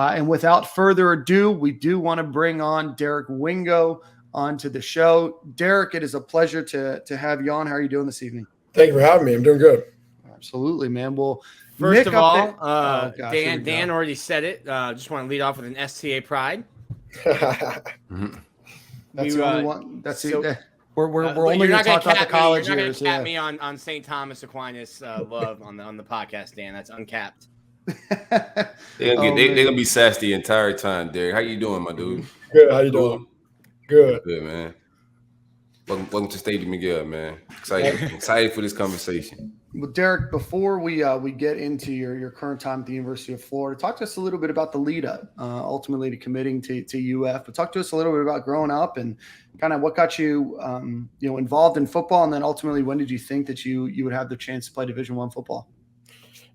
And without further ado, we do want to bring on Derek Wingo onto the show. Derek, it is a pleasure to have you on. How are you doing this evening? Thank you for having me. I'm doing good. Absolutely, man. Well, first of all, Dan already said it. Just want to lead off with an STA pride. That's the only one. That's it. We're only going to talk about the college years. You're not going to cap me on St. Thomas Aquinas love on the podcast, Dan. That's uncapped. They're gonna be sassy the entire time, Derek. How you doing, my dude? Good. How you doing? Good, man. Welcome to Stadium Miguel, man. Excited for this conversation. Well, Derek, before we get into your current time at the University of Florida, talk to us a little bit about the lead up, ultimately to committing to UF. But talk to us a little bit about growing up and kind of what got you, involved in football, and then ultimately when did you think that you would have the chance to play Division I football?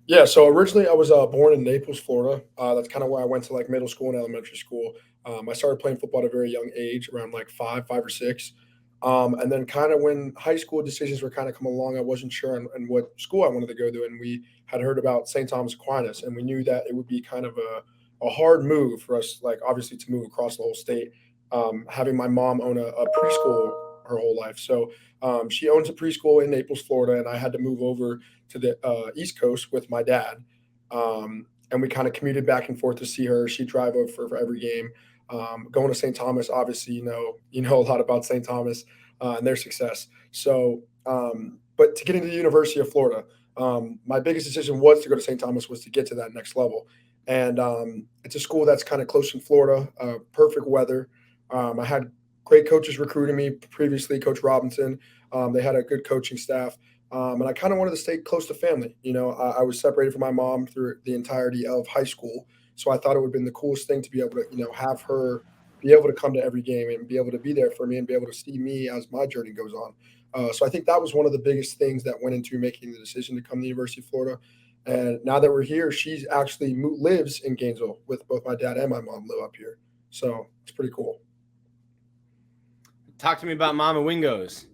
Yeah, so originally I was born in Naples, Florida. That's kind of where I went to like middle school and elementary school. I started playing football at a very young age, around like five or six. And then kind of when high school decisions were kind of coming along, I wasn't sure on what school I wanted to go to. And we had heard about St. Thomas Aquinas, and we knew that it would be kind of a hard move for us, like obviously to move across the whole state, having my mom own a preschool her whole life. So she owns a preschool in Naples, Florida, and I had to move over to the East Coast with my dad. And we kind of commuted back and forth to see her. She'd drive over for every game. Going to St. Thomas, obviously, you know a lot about St. Thomas and their success. So, but to get into the University of Florida, my biggest decision was to go to St. Thomas, was to get to that next level. And it's a school that's kind of close in Florida, perfect weather. I had great coaches recruiting me previously, Coach Robinson. They had a good coaching staff. And I kind of wanted to stay close to family. I was separated from my mom through the entirety of high school. So I thought it would have been the coolest thing to be able to, have her be able to come to every game and be able to be there for me and be able to see me as my journey goes on. So I think that was one of the biggest things that went into making the decision to come to the University of Florida. And now that we're here, she actually lives in Gainesville with both my dad and my mom live up here. So it's pretty cool. Talk to me about Mama Wingo's.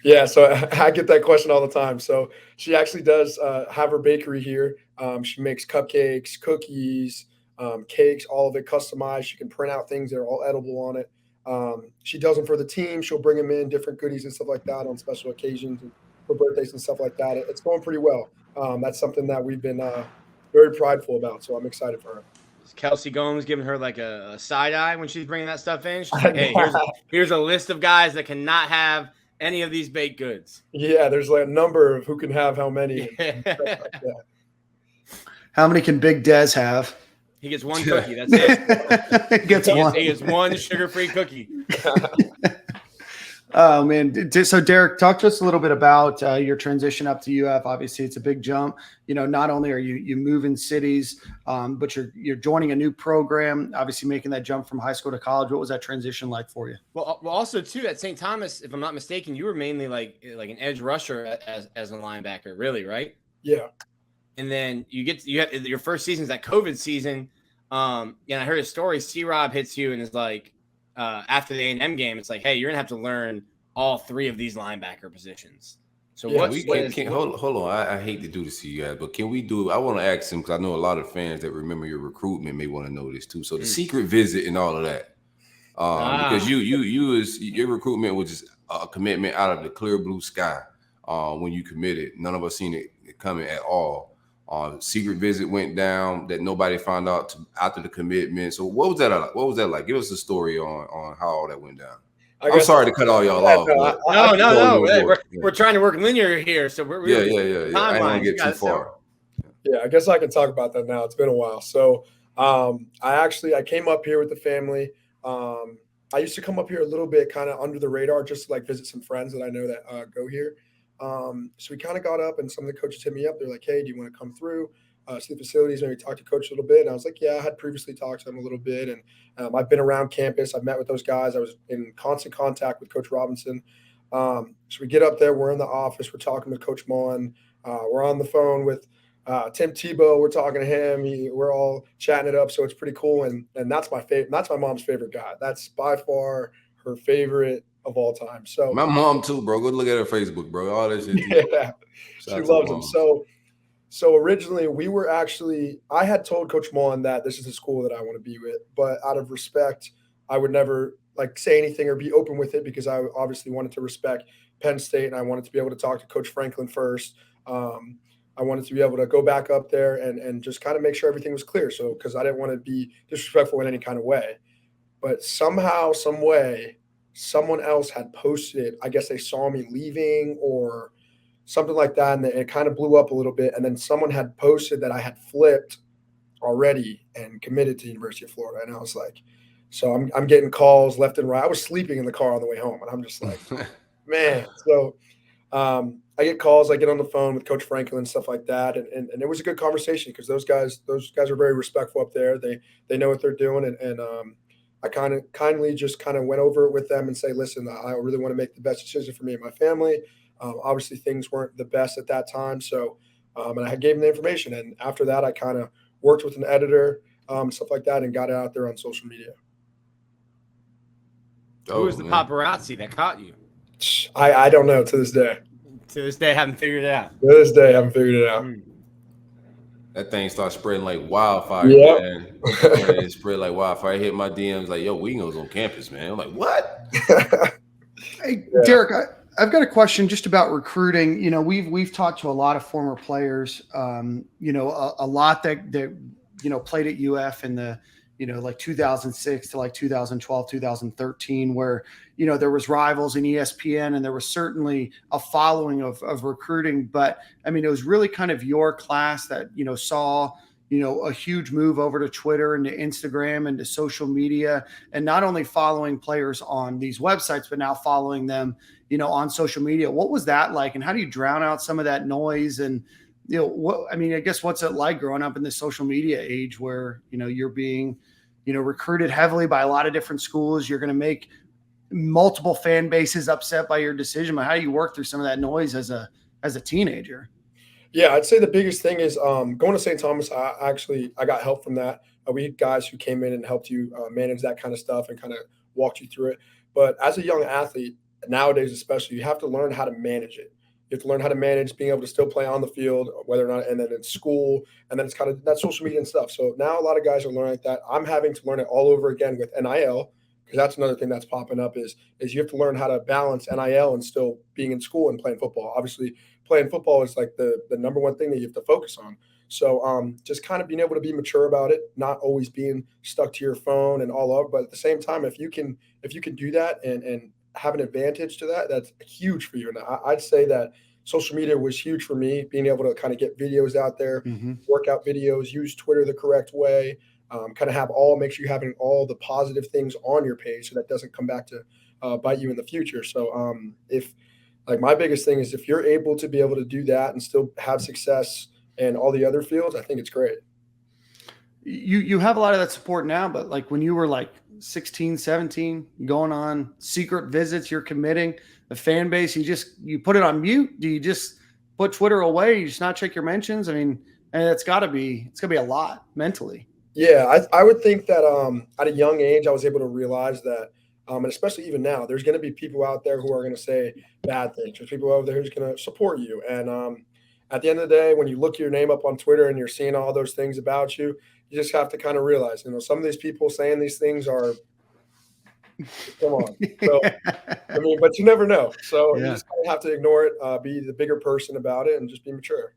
Yeah, so I get that question all the time. So she actually does have her bakery here. She makes cupcakes, cookies, cakes, all of it customized. She can print out things that are all edible on it. She does them for the team. She'll bring them in, different goodies and stuff like that on special occasions and for birthdays and stuff like that. It's going pretty well. That's something that we've been very prideful about, so I'm excited for her. Is Kelsey Gomes giving her like a side eye when she's bringing that stuff in? She's like, hey, here's a list of guys that cannot have any of these baked goods. Yeah, there's like a number of who can have how many. How many can Big Dez have? He gets one cookie. That's it. He gets one sugar-free cookie. Oh, man. So, Derek, talk to us a little bit about your transition up to UF. Obviously, it's a big jump. Not only are you moving cities, but you're joining a new program, obviously making that jump from high school to college. What was that transition like for you? Well, also, too, at St. Thomas, if I'm not mistaken, you were mainly like an edge rusher as a linebacker, really, right? Yeah. And then you have your first season is that COVID season. And I heard a story. C-Rob hits you and is like, after the A&M game, it's like, hey, you're gonna have to learn all three of these linebacker positions. So yeah, hold on. I hate to do this to you guys, but can we do? I want to ask him because I know a lot of fans that remember your recruitment may want to know this too. So the secret visit and all of that, because your recruitment was just a commitment out of the clear blue sky. When you committed, none of us seen it coming at all. Secret visit went down that nobody found out after the commitment. So what was that like? What was that like? Give us a story on how all that went down. I'm sorry to cut all y'all off. No. We're trying to work linear here, so we're yeah. I don't want to get too far. Yeah, I guess I can talk about that now. It's been a while. So I came up here with the family. I used to come up here a little bit kind of under the radar, just to like visit some friends that I know that go here. So we kind of got up and some of the coaches hit me up. They're like, hey, do you want to come through, see the facilities, maybe talk to coach a little bit? And I was like, yeah, I had previously talked to them a little bit. And I've been around campus. I've met with those guys. I was in constant contact with Coach Robinson. So we get up there. We're in the office. We're talking with Coach Mon. We're on the phone with Tim Tebow. We're talking to him. We're all chatting it up. So it's pretty cool. And that's my favorite. That's my mom's favorite guy. That's by far her favorite of all time. So my mom too, bro. Go look at her Facebook, bro. All that shit. Yeah, she loves him. So originally I had told Coach Mullen that this is the school that I want to be with, but out of respect, I would never like say anything or be open with it because I obviously wanted to respect Penn State and I wanted to be able to talk to Coach Franklin first. I wanted to be able to go back up there and just kind of make sure everything was clear. So, because I didn't want to be disrespectful in any kind of way. But somehow, some way, someone else had posted it. I guess they saw me leaving or something like that, and it kind of blew up a little bit. And then someone had posted that I had flipped already and committed to the University of Florida. And I was like, so I'm getting calls left and right. I was sleeping in the car on the way home, and I'm just like, man. So I get calls, I get on the phone with Coach Franklin and stuff like that. And it was a good conversation because those guys are very respectful up there. They know what they're doing. And I kind of kindly just kind of went over it with them and say, listen, I really want to make the best decision for me and my family. Obviously things weren't the best at that time. So, and I gave them the information. And after that, I kind of worked with an editor, stuff like that, and got it out there on social media. Who was the paparazzi that caught you? I don't know to this day. To this day, haven't figured it out. To this day, haven't figured it out. That thing starts spreading like wildfire, yep. Man. It spread like wildfire. I hit my DMs like, yo, Wingo's on campus, man. I'm like, what? Hey, Derek, I've got a question just about recruiting. You know, we've talked to a lot of former players, you know, a lot that you know, played at UF in the, you know, like 2006 to like 2012, 2013, where, you know, there was Rivals and ESPN, and there was certainly a following of recruiting. But I mean, it was really kind of your class that, you know, saw, you know, a huge move over to Twitter and to Instagram and to social media, and not only following players on these websites, but now following them, you know, on social media. What was that like? And how do you drown out some of that noise? And, you know, what, I mean, I guess what's it like growing up in this social media age where, you know, you're being, you know, recruited heavily by a lot of different schools. You're going to make multiple fan bases upset by your decision. But how do you work through some of that noise as a teenager? Yeah, I'd say the biggest thing is going to St. Thomas. I got help from that. We had guys who came in and helped you manage that kind of stuff and kind of walked you through it. But as a young athlete, nowadays especially, you have to learn how to manage it. You have to learn how to manage being able to still play on the field, whether or not, and then in school, and then it's kind of that social media and stuff. So now a lot of guys are learning like that. I'm having to learn it all over again with NIL, because that's another thing that's popping up is you have to learn how to balance NIL and still being in school and playing football. Obviously, playing football is like the number one thing that you have to focus on. So just kind of being able to be mature about it, not always being stuck to your phone and all up. But at the same time, if you can do that and have an advantage to that, that's huge for you. And I'd say that social media was huge for me, being able to kind of get videos out there, workout videos, use Twitter the correct way, kind of make sure you're having all the positive things on your page so that doesn't come back to bite you in the future. So if like my biggest thing is if you're able to be able to do that and still have success in all the other fields, I think it's great. You have a lot of that support now, but like when you were like 16, 17, going on secret visits, you're committing the fan base, you put it on mute. Do you just put Twitter away? You just not check your mentions? I mean, and it's gotta be a lot mentally. Yeah, I would think that at a young age, I was able to realize that, and especially even now, there's going to be people out there who are going to say bad things. There's people over there who's going to support you. And at the end of the day, when you look your name up on Twitter and you're seeing all those things about you, you just have to kind of realize, you know, some of these people saying these things are, come on. So, I mean, but you never know. So you just kind of have to ignore it, be the bigger person about it, and just be mature.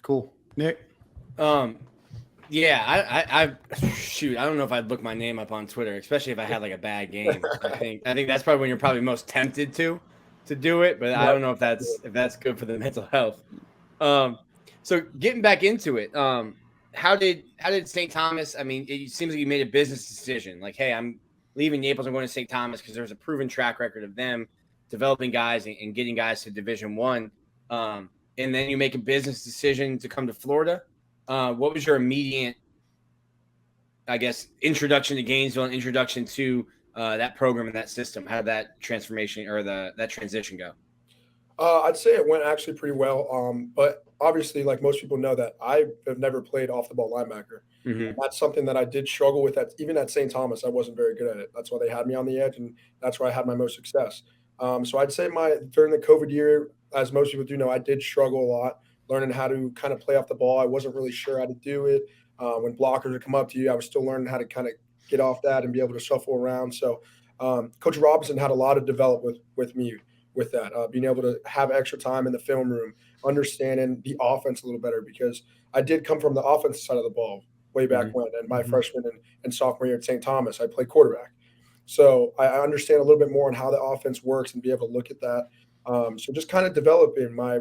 Cool. Nick? Yeah, I shoot, I don't know if I'd look my name up on Twitter, especially if I had like a bad game. I think that's probably when you're probably most tempted to do it, but I don't know if that's good for the mental health. So getting back into it, how did St. Thomas? I mean, it seems like you made a business decision. Like, hey, I'm leaving Naples. I'm going to St. Thomas because there's a proven track record of them developing guys and getting guys to Division I. And then you make a business decision to come to Florida. What was your immediate, I guess, introduction to Gainesville and introduction to that program and that system? How did that transformation or that transition go? I'd say it went actually pretty well. But obviously, like most people know, that I have never played off the ball linebacker. That's something that I did struggle with. Even at St. Thomas, I wasn't very good at it. That's why they had me on the edge, and that's where I had my most success. So I'd say during the COVID year, as most people do know, I did struggle a lot learning how to kind of play off the ball. I wasn't really sure how to do it. When blockers would come up to you, I was still learning how to kind of get off that and be able to shuffle around. So Coach Robinson had a lot to develop with me with that, being able to have extra time in the film room, understanding the offense a little better, because I did come from the offensive side of the ball way back when. And my freshman and sophomore year at St. Thomas, I played quarterback. So I understand a little bit more on how the offense works and be able to look at that. So just kind of developing my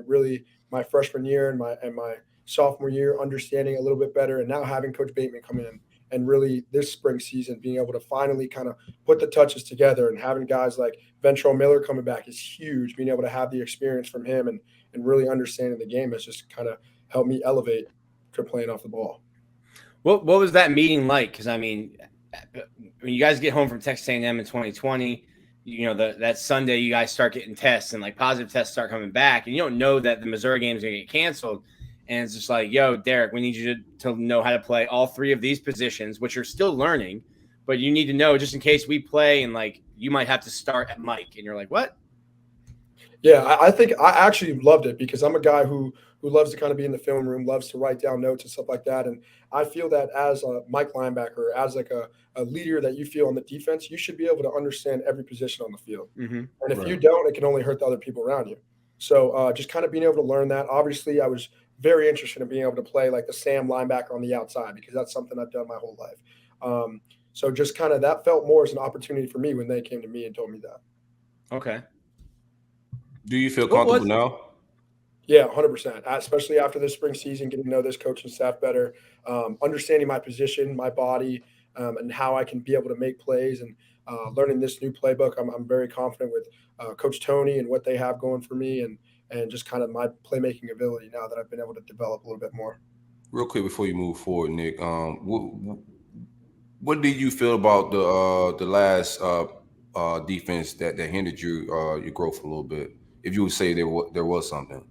freshman year and my sophomore year, understanding a little bit better, and now having Coach Bateman come in and really this spring season being able to finally kind of put the touches together, and having guys like Ventrell Miller coming back is huge. Being able to have the experience from him and really understanding the game has just kind of helped me elevate to playing off the ball. What was that meeting like? Because I mean, when you guys get home from Texas A&M in 2020, that Sunday you guys start getting tests, and like positive tests start coming back, and you don't know that the Missouri game is going to get canceled. And it's just like, yo, Derek, we need you to know how to play all three of these positions, which you're still learning, but you need to know just in case we play and like you might have to start at Mike. And you're like, what? Yeah, I think I actually loved it, because I'm a guy who loves to kind of be in the film room, loves to write down notes and stuff like that. And I feel that as a Mike linebacker, as like a leader that you feel on the defense, you should be able to understand every position on the field. And if you don't, it can only hurt the other people around you. So just kind of being able to learn that. Obviously, I was very interested in being able to play like the Sam linebacker on the outside, because that's something I've done my whole life. So just kind of that felt more as an opportunity for me when they came to me and told me that. Okay. Do you feel comfortable now? Yeah, 100%. Especially after this spring season, getting to know this coaching staff better, understanding my position, my body, and how I can be able to make plays, and learning this new playbook. I'm very confident with Coach Tony and what they have going for me, and just kind of my playmaking ability now that I've been able to develop a little bit more. Real quick before you move forward, Nick, what did you feel about the last defense that hindered your growth a little bit? If you would say there was something.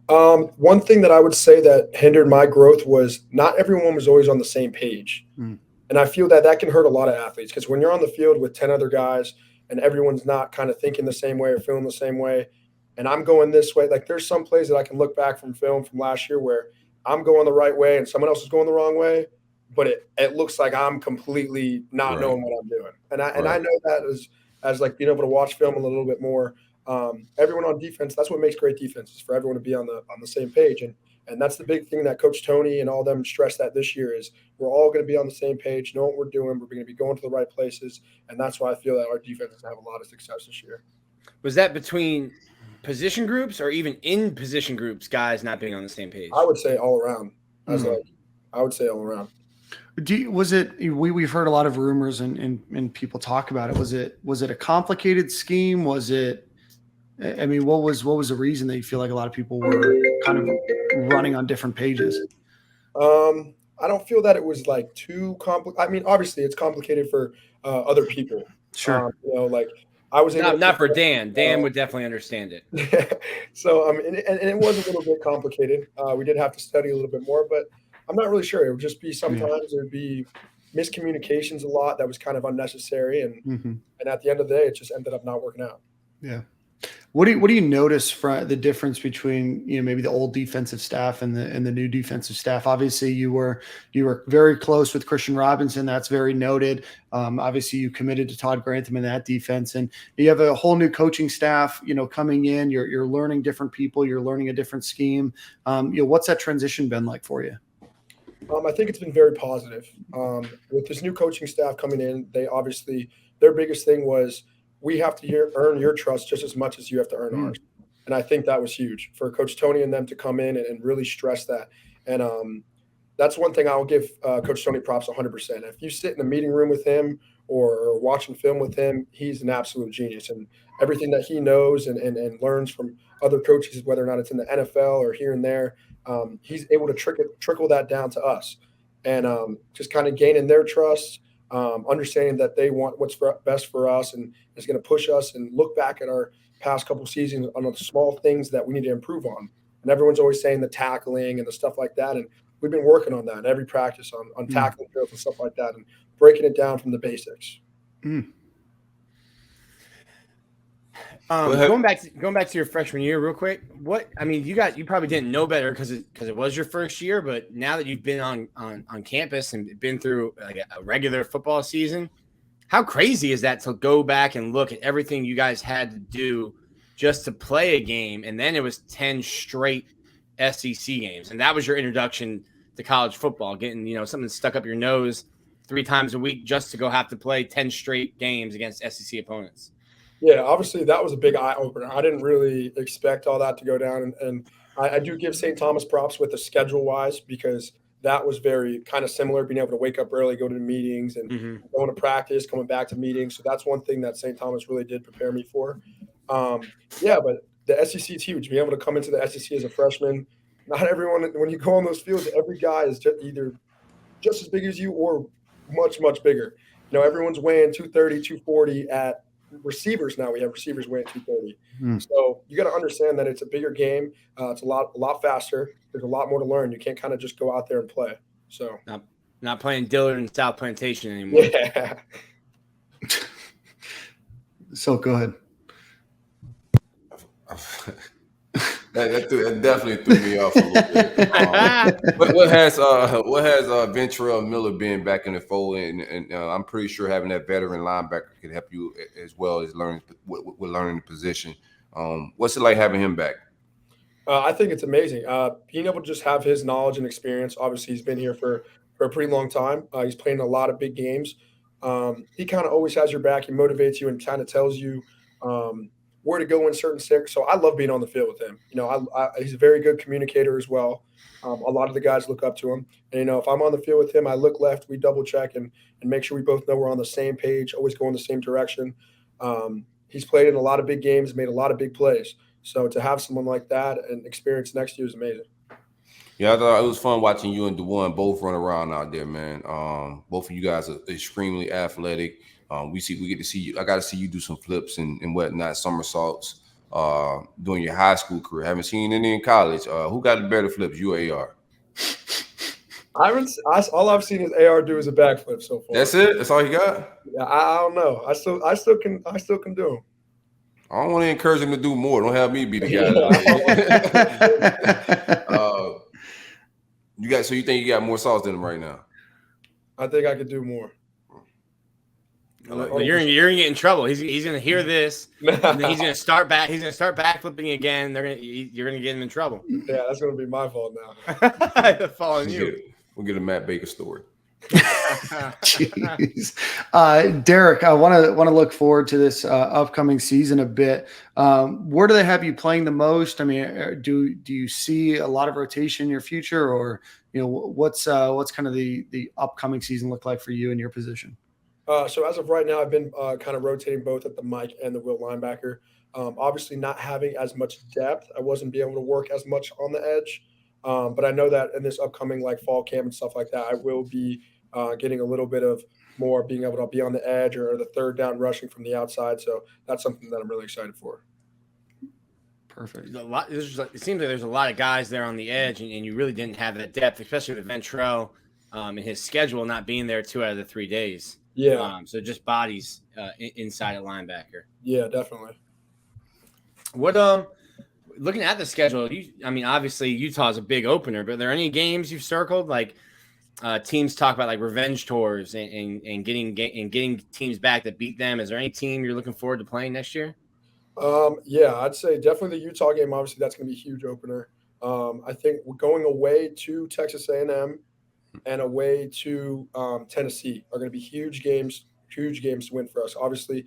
One thing that I would say that hindered my growth was not everyone was always on the same page. And I feel that can hurt a lot of athletes, because when you're on the field with 10 other guys and everyone's not kind of thinking the same way or feeling the same way, and I'm going this way, like there's some plays that I can look back from film from last year where I'm going the right way and someone else is going the wrong way, but it looks like I'm completely not knowing what I'm doing. And I know that as like being able to watch film a little bit more. Everyone on defense, that's what makes great defense, is for everyone to be on the same page. And that's the big thing that Coach Tony and all them stress that this year is we're all going to be on the same page, know what we're doing. We're going to be going to the right places. And that's why I feel that our defense is going to have a lot of success this year. Was that between position groups or even in position groups, guys not being on the same page? I would say all around. I would say all around. We've heard a lot of rumors and people talk about it. Was it a complicated scheme? Was it, I mean, what was the reason that you feel like a lot of people were kind of running on different pages? I don't feel that it was like too complicated. I mean, obviously it's complicated for other people. Sure. Like I was not for Dan. Dan would definitely understand it. So and it was a little bit complicated. We did have to study a little bit more, but I'm not really sure. It would just be sometimes there'd be miscommunications a lot that was kind of unnecessary, and at the end of the day, it just ended up not working out. Yeah. What do you notice from the difference between maybe the old defensive staff and the new defensive staff? Obviously, you were very close with Christian Robinson. That's very noted. Obviously, you committed to Todd Grantham in that defense, and you have a whole new coaching staff. Coming in, you're learning different people. You're learning a different scheme. What's that transition been like for you? I think it's been very positive. With this new coaching staff coming in, their biggest thing was, we have to earn your trust just as much as you have to earn ours. And I think that was huge for Coach Tony and them to come in and really stress that. And that's one thing I'll give Coach Tony props 100%. If you sit in a meeting room with him or watching film with him, he's an absolute genius. And everything that he knows and learns from other coaches, whether or not it's in the NFL or here and there, he's able to trickle that down to us. And just kind of gaining their trust, understanding that they want what's best for us and is going to push us, and look back at our past couple seasons on the small things that we need to improve on. And everyone's always saying the tackling and the stuff like that. And we've been working on that in every practice on tackling drills and stuff like that, and breaking it down from the basics. Going back to your freshman year, real quick. You probably didn't know better because it was your first year, but now that you've been on campus and been through like a regular football season, how crazy is that to go back and look at everything you guys had to do just to play a game, and then it was 10 straight SEC games, and that was your introduction to college football, getting something stuck up your nose 3 times a week just to go have to play 10 straight games against SEC opponents. Yeah, obviously that was a big eye opener. I didn't really expect all that to go down, and I do give St. Thomas props with the schedule wise, because that was very kind of similar, being able to wake up early, go to the meetings, and going to practice, coming back to meetings. So that's one thing that St. Thomas really did prepare me for. Yeah, but the SEC is huge. Being able to come into the SEC as a freshman, not everyone, when you go on those fields, every guy is either just as big as you or much, much bigger. Everyone's weighing 230, 240 at receivers now. We have receivers weighing 230. So you got to understand that it's a bigger game. It's a lot faster. There's a lot more to learn. You can't kind of just go out there and play. So not playing Dillard and South Plantation anymore. Yeah. So go ahead. That definitely threw me off a little bit. What has Ventrell Miller been back in the fold? And I'm pretty sure having that veteran linebacker could help you as well as learning the position. What's it like having him back? I think it's amazing. Being able to just have his knowledge and experience. Obviously, he's been here for a pretty long time. He's playing a lot of big games. He kind of always has your back. He motivates you and kind of tells you where to go in certain sectors. So I love being on the field with him. He's a very good communicator as well. A lot of the guys look up to him. And, if I'm on the field with him, I look left, we double check and make sure we both know we're on the same page, always going the same direction. He's played in a lot of big games, made a lot of big plays. So to have someone like that and experience next year is amazing. Yeah, I thought it was fun watching you and DeJuan both run around out there, man. Both of you guys are extremely athletic. We get to see you. I got to see you do some flips and whatnot, somersaults during your high school career. Haven't seen any in college. Who got the better flips, you or AR? All I've seen is AR do is a backflip so far. That's it. That's all he got. Yeah, I don't know. I still can do them. I don't want to encourage him to do more. Don't have me be the guy. So you think you got more sauce than him right now? I think I could do more. Well, you're gonna get in trouble. He's gonna hear this, and then he's gonna start backflipping again. You're gonna get him in trouble. Yeah, that's gonna be my fault now. Following you. We'll get a Matt Baker story. Jeez. Derek, I want to look forward to this upcoming season a bit. Where do they have you playing the most? I mean, do you see a lot of rotation in your future, or what's kind of the upcoming season look like for you in your position? So as of right now, I've been kind of rotating both at the Mike and the Will linebacker. Obviously, not having as much depth, I wasn't being able to work as much on the edge. But I know that in this upcoming fall camp and stuff like that, I will be getting a little bit of more being able to be on the edge or the third down rushing from the outside. So that's something that I'm really excited for. Perfect. It seems like there's a lot of guys there on the edge, and you really didn't have that depth, especially with Ventrell and his schedule not being there 2 out of the 3 days. Yeah. So just bodies inside a linebacker. Yeah, definitely. What looking at the schedule, obviously Utah's a big opener, but are there any games you've circled like teams talk about like revenge tours and getting teams back that beat them? Is there any team you're looking forward to playing next year? Yeah, I'd say definitely the Utah game. Obviously, that's going to be a huge opener. I think we're going away to Texas A&M and away to Tennessee are going to be huge games to win for us. Obviously,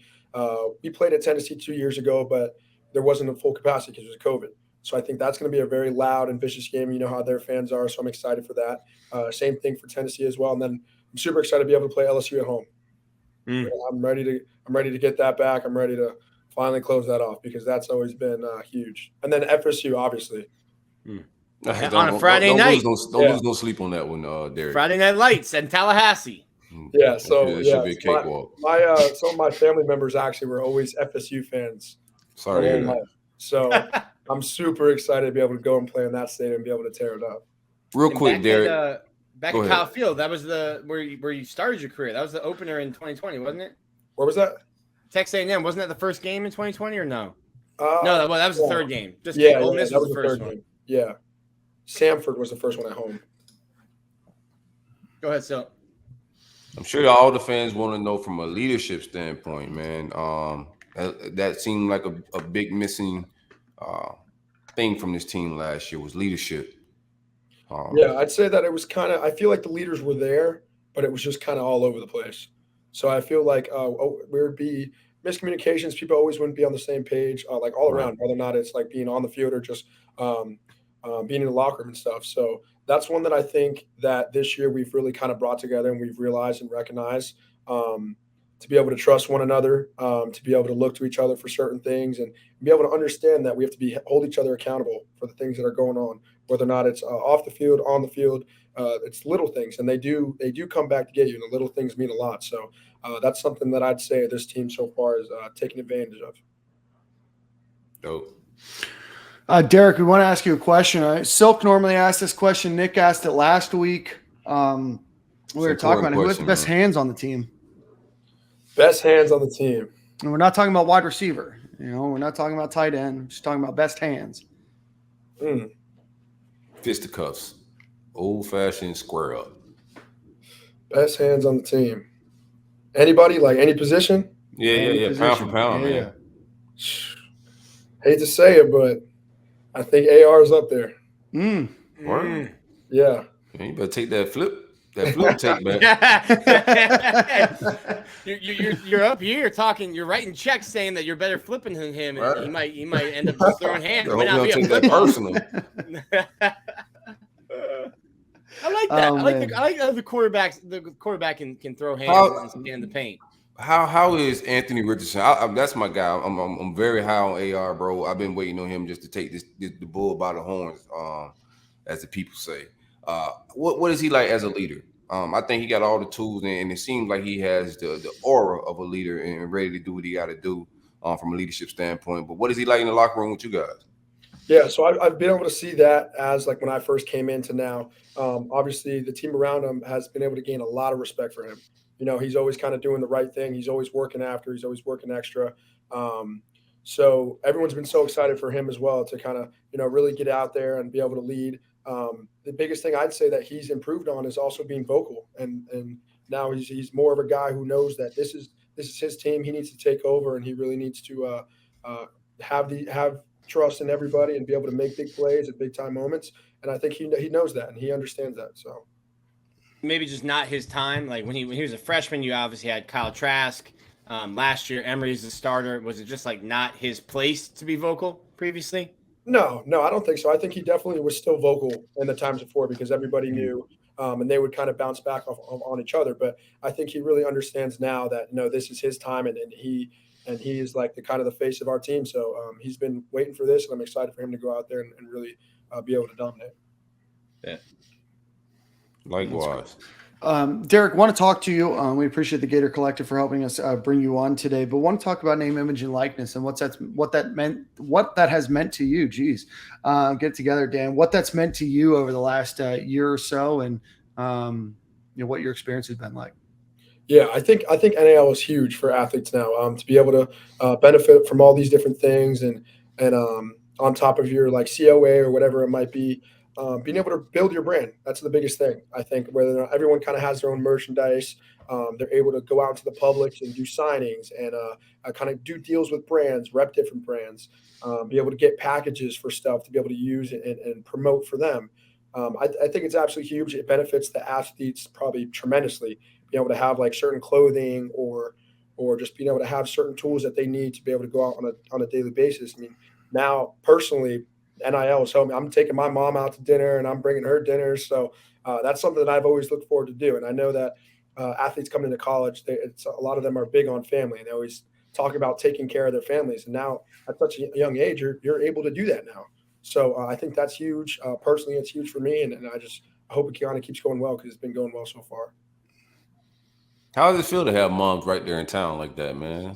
we played at Tennessee 2 years ago, but there wasn't a full capacity because it was COVID. So I think that's going to be a very loud and vicious game. You know how their fans are, so I'm excited for that. Same thing for Tennessee as well. And then I'm super excited to be able to play LSU at home. I'm ready to get that back. I'm ready to finally close that off because that's always been huge. And then FSU, obviously. On a Friday night. Don't lose no sleep on that one, Derek. Friday Night Lights in Tallahassee. Yeah, so it should be a cakewalk. Some of my family members actually were always FSU fans. Sorry to hear that. So I'm super excited to be able to go and play in that stadium and be able to tear it up. Real quick, Derek. Back at Kyle Field, that was where you started your career. That was the opener in 2020, wasn't it? Where was that? Texas A&M. Wasn't that the first game in 2020 or no? No, that was the yeah. third game. Just Yeah, kidding. Ole Miss that was the first third one. game. Yeah. Samford was the first one at home. Go ahead, Sil. I'm sure all the fans want to know from a leadership standpoint, man. That seemed like a big missing thing from this team last year was leadership. Yeah, I'd say that it was kind of. I feel like the leaders were there, but it was just kind of all over the place. So I feel like there would be miscommunications. People always wouldn't be on the same page, like all Right. around, whether or not it's like being on the field or just um, being in the locker room and stuff. So that's one that I think that this year we've really kind of brought together and we've realized and recognized to be able to trust one another, to be able to look to each other for certain things, and be able to understand that we have to hold each other accountable for the things that are going on, whether or not it's off the field, on the field. It's little things, and they do come back to get you, and the little things mean a lot. So that's something that I'd say this team so far is taking advantage of. Dope. Derek, we want to ask you a question. Silk normally asks this question. Nick asked it last week. We were talking about who has the best hands on the team. Best hands on the team. And we're not talking about wide receiver. We're not talking about tight end. We're just talking about best hands. Fisticuffs. Old-fashioned square up. Best hands on the team. Anybody, like any position? Yeah. Pound for pound, man. Hate to say it, but I think AR is up there. Word? Yeah. Man, you better take that flip take back. You're up here talking. You're writing checks saying that you're better flipping than him, and right. he might end up just throwing hands. I hope you don't take that personal. I like that. I like that the quarterback can throw hands and stay in the paint. How is Anthony Richardson? That's my guy. I'm very high on AR, bro. I've been waiting on him just to take the bull by the horns, as the people say. What is he like as a leader? I think he got all the tools, and it seems like he has the aura of a leader and ready to do what he got to do from a leadership standpoint. But what is he like in the locker room with you guys? Yeah, so I've been able to see that as like when I first came into now. Obviously, the team around him has been able to gain a lot of respect for him. He's always kind of doing the right thing. He's always working after. He's always working extra. So everyone's been so excited for him as well to kind of, really get out there and be able to lead. The biggest thing I'd say that he's improved on is also being vocal. And now he's more of a guy who knows that this is his team. He needs to take over, and he really needs to have trust in everybody and be able to make big plays at big time moments. And I think he knows that and he understands that. So maybe just not his time. Like when he was a freshman, you obviously had Kyle Trask. Last year, Emery's the starter. Was it just like not his place to be vocal previously? No, I don't think so. I think he definitely was still vocal in the times before because everybody knew, and they would kind of bounce back on each other. But I think he really understands now that this is his time, and he is like the kind of the face of our team. So he's been waiting for this, and I'm excited for him to go out there and really be able to dominate. Yeah. Likewise. Derek, want to talk to you. We appreciate the Gator Collective for helping us bring you on today, but want to talk about name, image, and likeness and what that has meant to you. Geez, get together, Dan. What that's meant to you over the last year or so, and what your experience has been like. Yeah, I think NIL is huge for athletes now. To be able to benefit from all these different things, and on top of your like COA or whatever it might be. Being able to build your brand, that's the biggest thing. I think whether everyone kind of has their own merchandise, they're able to go out into the public and do signings and kind of do deals with brands, rep different brands, be able to get packages for stuff to be able to use and promote for them. I think it's absolutely huge. It benefits the athletes probably tremendously, being able to have like certain clothing or just being able to have certain tools that they need to be able to go out on a daily basis. I mean, now personally, NIL is helping. I'm taking my mom out to dinner and I'm bringing her dinner. So that's something that I've always looked forward to do. And I know that athletes coming into college, a lot of them are big on family, and they always talk about taking care of their families. And now at such a young age, you're able to do that now. So I think that's huge. Personally, it's huge for me. And I hope it kind of keeps going well because it's been going well so far. How does it feel to have moms right there in town like that, man?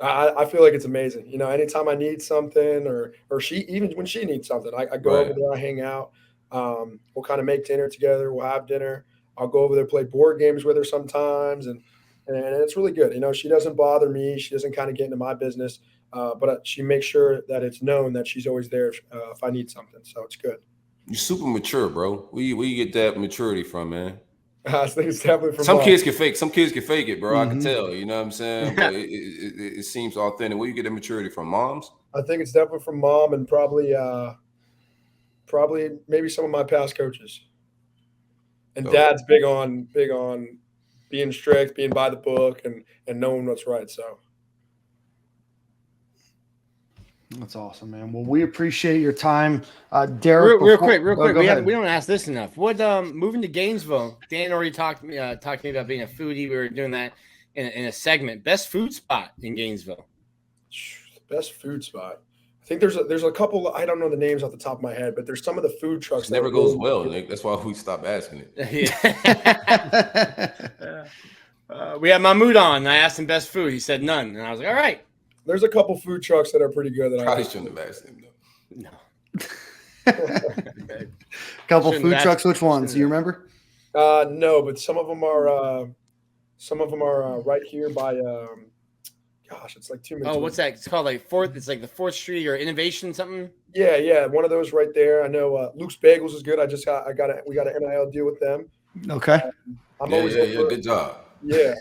I feel like it's amazing. Anytime I need something or she, even when she needs something, I go over there, I hang out. We'll kind of make dinner together. We'll have dinner. I'll go over there, play board games with her sometimes. And it's really good. She doesn't bother me. She doesn't kind of get into my business. but she makes sure that it's known that she's always there if I need something. So it's good. You're super mature, bro. Where you get that maturity from, man? I think it's definitely from Some mom. kids can fake. Some kids can fake it, bro. I can Mhm. tell. You know what I'm saying? But it seems authentic. Where you get that maturity from? Moms? I think it's definitely from mom and probably maybe some of my past coaches. And Oh. dad's big on being strict, being by the book, and knowing what's right. So That's awesome, man. Well, we appreciate your time, Derek. Real quick. Go We ahead. don't ask this enough. What moving to Gainesville? Dan already talked to me about being a foodie. We were doing that in a segment. Best food spot in Gainesville. best food spot. I think there's a couple. I don't know the names off the top of my head, but there's some of the food trucks. It never goes well, Nick. That's why we stopped asking it. We had Mahmoud on. And I asked him best food. He said none, and I was like, all right. There's a couple food trucks that are pretty good. That Probably I shouldn't have asked him though. No. Couple Shouldn't food have trucks. Which ones? shouldn't Do you remember? No, but some of them are right here by. Gosh, it's like 2 minutes. Oh, what's that? It's called like Fourth. It's like the 4th Street or Innovation something. Yeah, one of those right there. I know Luke's Bagels is good. We got an NIL deal with them. Okay. I'm always looking for- Good job. Yeah,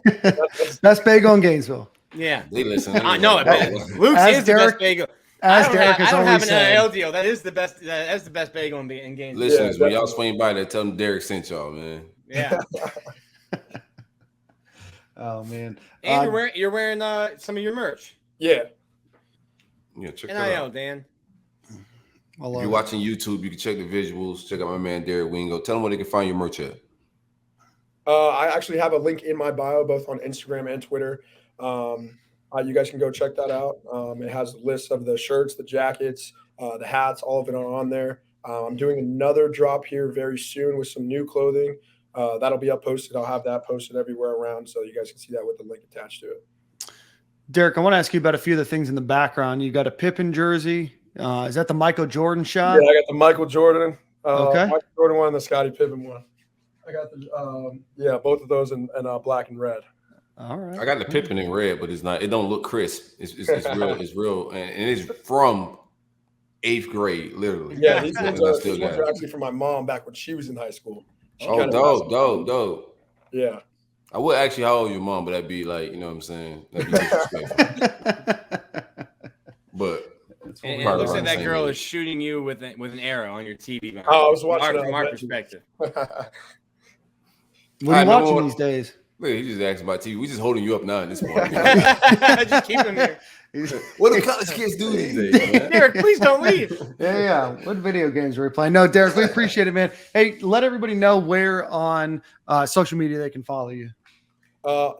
Best bagel in Gainesville. Yeah. They listen. I know it, man. Luke's As is the Derek- best bagel. As I don't Derek have, has I don't always have an NIL said. deal. That is the best. That's the best bagel in Gainesville. Listeners, when y'all definitely. swing by there, tell them Derek sent y'all, man. Yeah. Oh man. And you're wearing some of your merch. yeah. Yeah, check that NIL, out. Dan. I If love you're it. watching YouTube, you can check the visuals. Check out my man Derek Wingo. Tell them where they can find your merch at. I actually have a link in my bio, both on Instagram and Twitter. You guys can go check that out. It has lists of the shirts, the jackets, the hats, all of it are on there. I'm doing another drop here very soon with some new clothing. That'll be up posted. I'll have that posted everywhere around, so you guys can see that with the link attached to it. Derek, I want to ask you about a few of the things in the background. You got a Pippen jersey. Is that the Michael Jordan shot? Yeah, I got the Michael Jordan. Okay. Michael Jordan one and the Scottie Pippen one. I got the both of those in black and red. All right. I got the Pippen in red, but it's not. It don't look crisp. It's real. It's real, and it's from 8th grade, literally. Yeah, these And ones I are, still these got ones it. are actually from my mom back when she was in high school. She Oh, kinda dope. Yeah. I would ask you how old your mom, but that'd be like, you know what I'm saying? That'd be disrespectful. But And it Probably looks like around the that same girl age. is shooting you with an arrow on your TV. Man. Oh, I was watching from our that. perspective. What are you I know watching what- these days? look, he just asked about TV. We just holding you up now at this point. Just keep them here. What do college kids do these days, man? Derek, please don't leave. Yeah. What video games are we playing? No, Derek, we appreciate it, man. Hey, let everybody know where on social media they can follow you.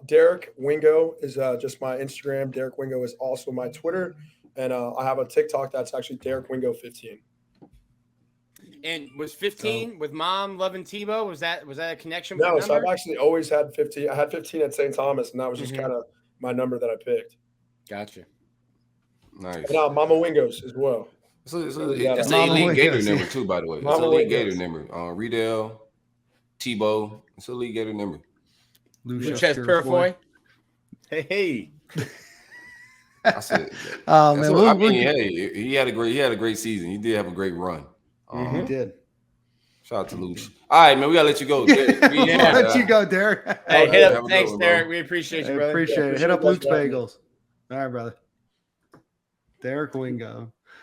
Derek Wingo is just my Instagram. Derek Wingo is also my Twitter. And I have a TikTok that's actually Derek Wingo 15. And was 15 with mom loving Tebow? Was that a connection? No, with so I've number? actually always had 15. I had 15 at St. Thomas, and that was just Mhm. kind of my number that I picked. Gotcha. Nice. And Mama Wingos as well. So that's Mama the elite Gator Wingos. number too, by the way. That's Mama the elite Wingos. Gator number. Riedel, Tebow. It's the elite Gator number. Luches Purifoy. Hey. I said, Oh that's man, what, I we'll- mean, hey, he had a great season. He did have a great run. he did. Shout out to Luch. All right, man, we gotta let you go. Derek. I'll let you go, Derek. Hey, hit have a up. good Thanks, one, Derek. bro. We appreciate I you, brother. appreciate it. Hit appreciate up you guys Luke's for having me. Bagels. All right, brother. Derek Wingo.